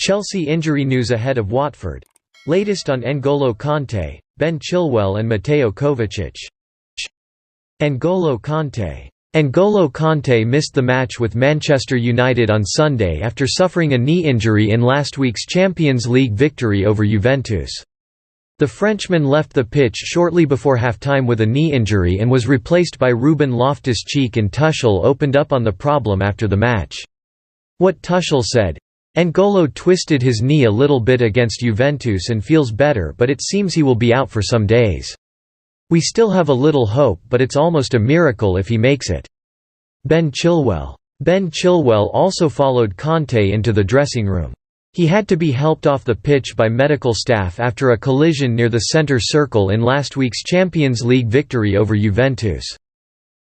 Chelsea injury news ahead of Watford. Latest on N'Golo Kante, Ben Chilwell and Mateo Kovacic. N'Golo Kante. N'Golo Kante missed the match with Manchester United on Sunday after suffering a knee injury in last week's Champions League victory over Juventus. The Frenchman left the pitch shortly before half-time with a knee injury and was replaced by Ruben Loftus-Cheek, and Tuchel opened up on the problem after the match. What Tuchel said: "N'Golo twisted his knee a little bit against Juventus and feels better, but it seems he will be out for some days. We still have a little hope, but it's almost a miracle if he makes it." Ben Chilwell. Ben Chilwell also followed Kante into the dressing room. He had to be helped off the pitch by medical staff after a collision near the centre circle in last week's Champions League victory over Juventus.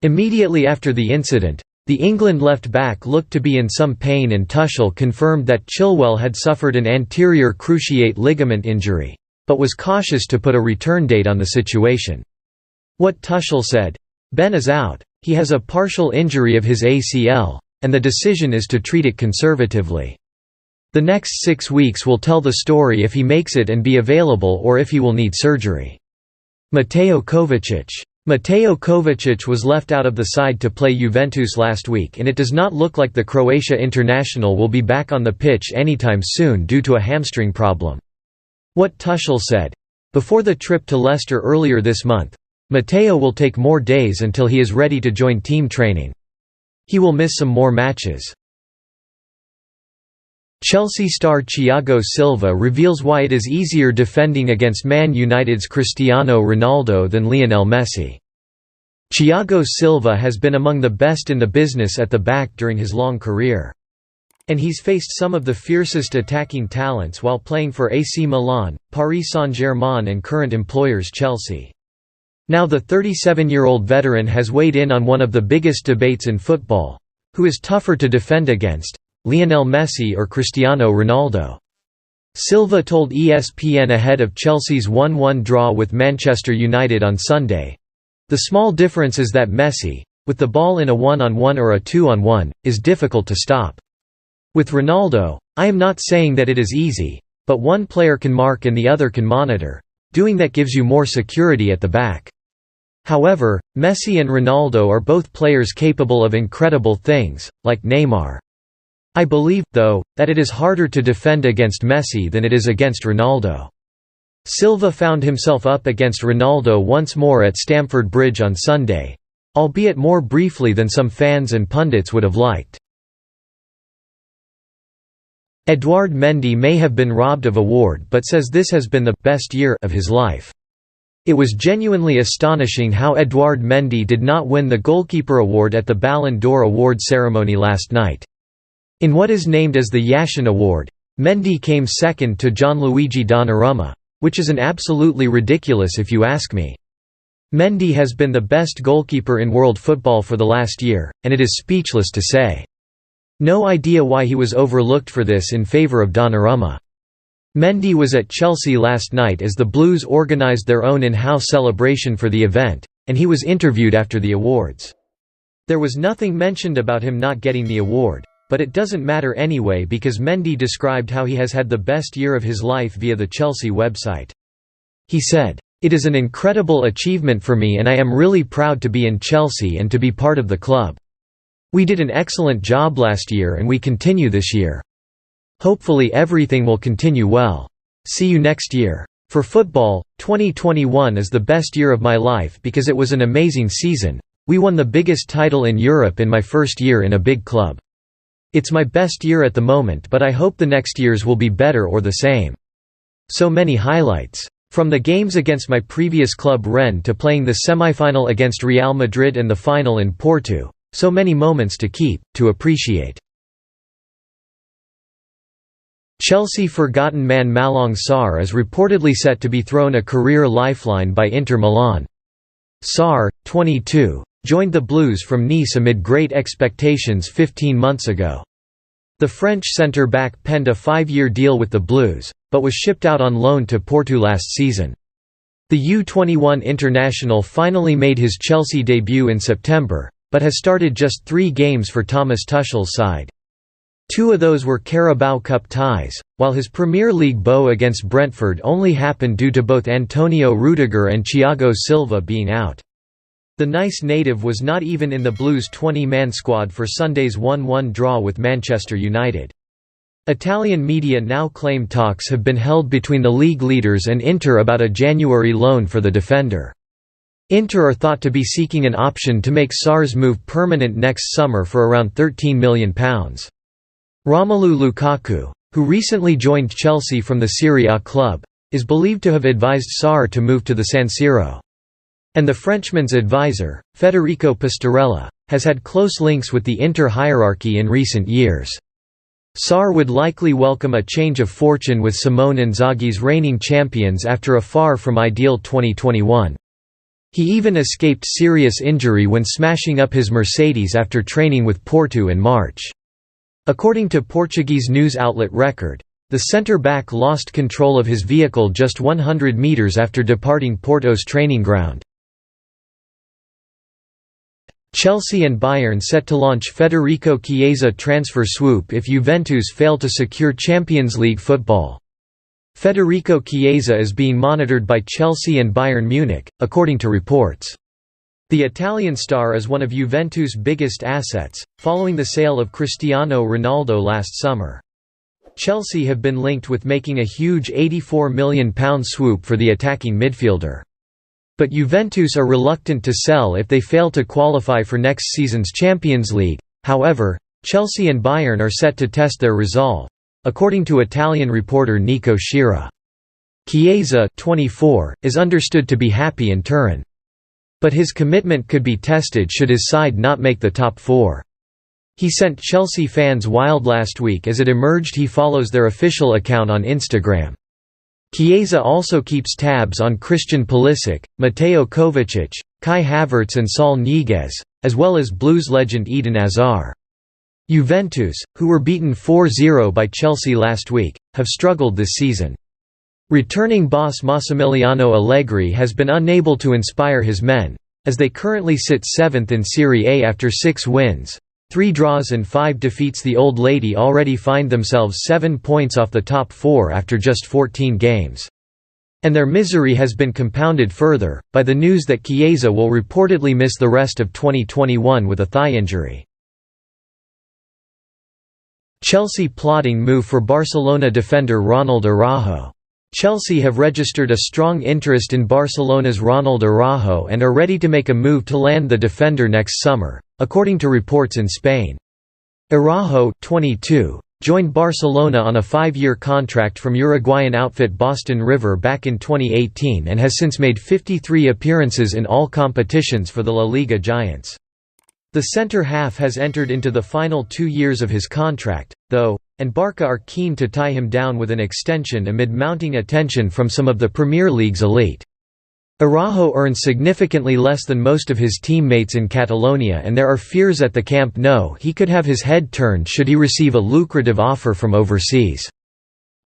Immediately after the incident, the England left-back looked to be in some pain, and Tuchel confirmed that Chilwell had suffered an anterior cruciate ligament injury, but was cautious to put a return date on the situation. What Tuchel said: "Ben is out. He has a partial injury of his ACL, and the decision is to treat it conservatively. The next 6 weeks will tell the story if he makes it and be available, or if he will need surgery." Mateo Kovacic. Mateo Kovacic was left out of the side to play Juventus last week, and it does not look like the Croatia international will be back on the pitch anytime soon due to a hamstring problem. What Tuchel said: "Before the trip to Leicester earlier this month, Mateo will take more days until he is ready to join team training. He will miss some more matches." Chelsea star Thiago Silva reveals why it is easier defending against Man United's Cristiano Ronaldo than Lionel Messi. Thiago Silva has been among the best in the business at the back during his long career. And he's faced some of the fiercest attacking talents while playing for AC Milan, Paris Saint-Germain and current employers Chelsea. Now the 37-year-old veteran has weighed in on one of the biggest debates in football: who is tougher to defend against, Lionel Messi or Cristiano Ronaldo? Silva told ESPN ahead of Chelsea's 1-1 draw with Manchester United on Sunday, "The small difference is that Messi, with the ball in a 1-on-1 or a 2-on-1, is difficult to stop. With Ronaldo, I am not saying that it is easy, but one player can mark and the other can monitor. Doing that gives you more security at the back. However, Messi and Ronaldo are both players capable of incredible things, like Neymar. I believe, though, that it is harder to defend against Messi than it is against Ronaldo." Silva found himself up against Ronaldo once more at Stamford Bridge on Sunday, albeit more briefly than some fans and pundits would have liked. Edouard Mendy may have been robbed of award, but says this has been the best year of his life. It was genuinely astonishing how Edouard Mendy did not win the goalkeeper award at the Ballon d'Or award ceremony last night. In what is named as the Yashin Award, Mendy came second to Gianluigi Donnarumma, which is an absolutely ridiculous if you ask me. Mendy has been the best goalkeeper in world football for the last year, and it is speechless to say. No idea why he was overlooked for this in favor of Donnarumma. Mendy was at Chelsea last night as the Blues organised their own in-house celebration for the event, and he was interviewed after the awards. There was nothing mentioned about him not getting the award, but it doesn't matter anyway because Mendy described how he has had the best year of his life via the Chelsea website. He said, "It is an incredible achievement for me and I am really proud to be in Chelsea and to be part of the club. We did an excellent job last year and we continue this year. Hopefully everything will continue well. See you next year. For football, 2021 is the best year of my life because it was an amazing season. We won the biggest title in Europe in my first year in a big club. It's my best year at the moment, but I hope the next years will be better or the same." So many highlights. From the games against my previous club Rennes to playing the semi-final against Real Madrid and the final in Porto. So many moments to keep, to appreciate. Chelsea forgotten man Malang Sarr is reportedly set to be thrown a career lifeline by Inter Milan. Sarr, 22, joined the Blues from Nice amid great expectations 15 months ago. The French centre-back penned a 5-year deal with the Blues, but was shipped out on loan to Porto last season. The U21 international finally made his Chelsea debut in September, but has started just 3 games for Thomas Tuchel's side. Two of those were Carabao Cup ties, while his Premier League bow against Brentford only happened due to both Antonio Rudiger and Thiago Silva being out. The Nice native was not even in the Blues' 20-man squad for Sunday's 1-1 draw with Manchester United. Italian media now claim talks have been held between the league leaders and Inter about a January loan for the defender. Inter are thought to be seeking an option to make Sarr's move permanent next summer for around £13 million. Romelu Lukaku, who recently joined Chelsea from the Serie A club, is believed to have advised Sarr to move to the San Siro. And the Frenchman's advisor, Federico Pastorella, has had close links with the Inter hierarchy in recent years. Sarr would likely welcome a change of fortune with Simone Inzaghi's reigning champions after a far from ideal 2021. He even escaped serious injury when smashing up his Mercedes after training with Porto in March. According to Portuguese news outlet Record, the centre-back lost control of his vehicle just 100 metres after departing Porto's training ground. Chelsea and Bayern set to launch Federico Chiesa transfer swoop if Juventus fail to secure Champions League football. Federico Chiesa is being monitored by Chelsea and Bayern Munich, according to reports. The Italian star is one of Juventus' biggest assets, following the sale of Cristiano Ronaldo last summer. Chelsea have been linked with making a huge £84 million swoop for the attacking midfielder. But Juventus are reluctant to sell if they fail to qualify for next season's Champions League. However, Chelsea and Bayern are set to test their resolve, according to Italian reporter Nico Schira. Chiesa, 24, is understood to be happy in Turin. But his commitment could be tested should his side not make the top four. He sent Chelsea fans wild last week as it emerged he follows their official account on Instagram. Chiesa also keeps tabs on Christian Pulisic, Mateo Kovacic, Kai Havertz and Saul Niguez, as well as Blues legend Eden Hazard. Juventus, who were beaten 4-0 by Chelsea last week, have struggled this season. Returning boss Massimiliano Allegri has been unable to inspire his men, as they currently sit 7th in Serie A after 6 wins. 3 draws and 5 defeats. The Old Lady already find themselves 7 points off the top 4 after just 14 games. And their misery has been compounded further, by the news that Chiesa will reportedly miss the rest of 2021 with a thigh injury. Chelsea plotting move for Barcelona defender Ronald Araujo. Chelsea have registered a strong interest in Barcelona's Ronald Araujo and are ready to make a move to land the defender next summer, according to reports in Spain. Araujo, 22, joined Barcelona on a 5-year contract from Uruguayan outfit Boston River back in 2018 and has since made 53 appearances in all competitions for the La Liga Giants. The centre-half has entered into the final 2 years of his contract, though, and Barca are keen to tie him down with an extension amid mounting attention from some of the Premier League's elite. Araujo earns significantly less than most of his teammates in Catalonia, and there are fears at the Camp Nou he could have his head turned should he receive a lucrative offer from overseas.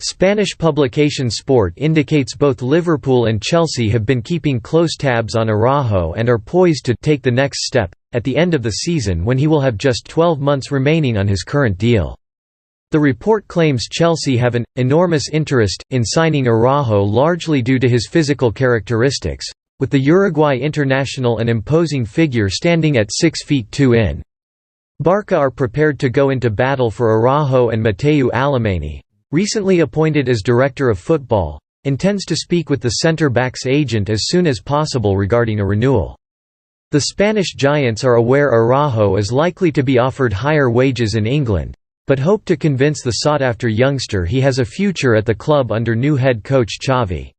Spanish publication Sport indicates both Liverpool and Chelsea have been keeping close tabs on Araujo and are poised to take the next step at the end of the season when he will have just 12 months remaining on his current deal. The report claims Chelsea have an enormous interest in signing Araujo largely due to his physical characteristics, with the Uruguay international an imposing figure standing at 6 feet 2 in. Barca are prepared to go into battle for Araujo, and Mateu Alemany, recently appointed as director of football, intends to speak with the centre-back's agent as soon as possible regarding a renewal. The Spanish giants are aware Araujo is likely to be offered higher wages in England, but hope to convince the sought-after youngster he has a future at the club under new head coach Xavi.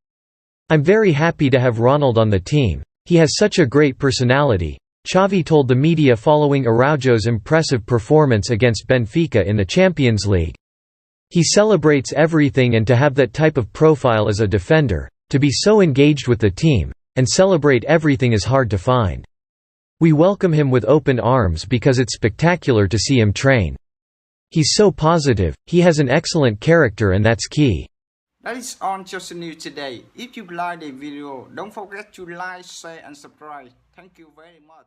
"I'm very happy to have Ronald on the team. He has such a great personality," Xavi told the media following Araujo's impressive performance against Benfica in the Champions League. "He celebrates everything, and to have that type of profile as a defender, to be so engaged with the team, and celebrate everything is hard to find. We welcome him with open arms because it's spectacular to see him train. He's so positive, he has an excellent character, and that's key." That is all just news today. If you like the video, don't forget to like, share and subscribe. Thank you very much.